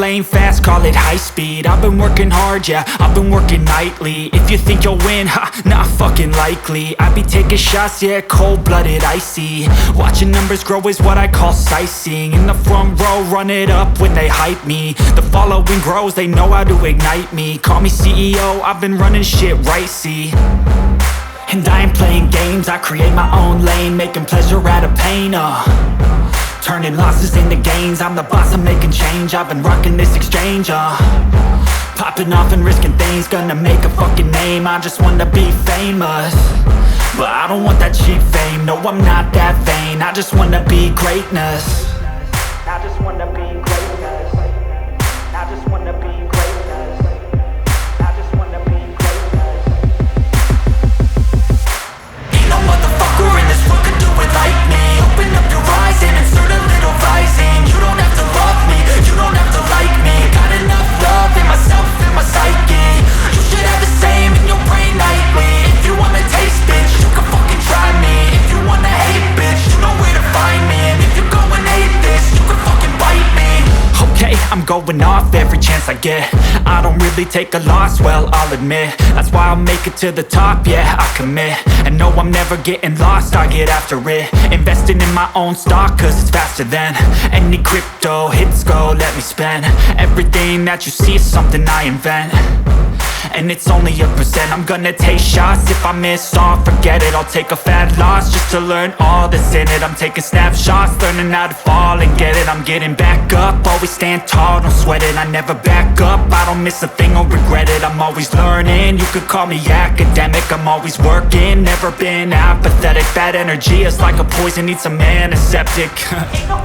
lane fast, call it high speed. I've been working hard, yeah, I've been working nightly. If you think you'll win, ha, not fucking likely. I be taking shots, yeah, cold-blooded, icy. Watching numbers grow is what I call sightseeing. In the front row, run it up when they hype me. The following grows, they know how to ignite me. Call me CEO, I've been running shit right, see. And I ain't playing games, I create my own lane, making pleasure out of pain, turning losses into gains. I'm the boss, I'm making change. I've been rocking this exchange, popping off and risking things. Gonna make a fucking name, I just wanna be famous. But I don't want that cheap fame, no I'm not that vain. I just wanna be greatness. I just wanna be greatness. I just wanna be greatness. I just wanna be greatness. Ain't no motherfucker in this world could do it like me. Open up your eyes and insert a little rising. You don't have to love me, you don't have to like me. Got enough love in myself, in my psyche. You should have the same in your brain nightly. If you wanna taste, bitch, you can fucking try me. If you wanna hate, bitch, you know where to find me. And if you go and hate this, you can fucking bite me. Okay, I'm going off every chance I get. I don't really take a loss, well, I'll admit. That's why I'll make it to the top, yeah, I commit. And no, I'm never getting lost, I get after it. Investing in my own stock, cause it's faster than any crypto hits go, let me spend. Everything that you see is something I invent. And it's only a percent. I'm gonna take shots. If I miss all, forget it. I'll take a fat loss just to learn all that's in it. I'm taking snapshots, learning how to fall and get it. I'm getting back up, always stand tall, don't sweat it. I never back up, I don't miss a thing or regret it. I'm always learning, you could call me academic. I'm always working, never been apathetic. Bad energy is like a poison, needs a antiseptic. Ain't no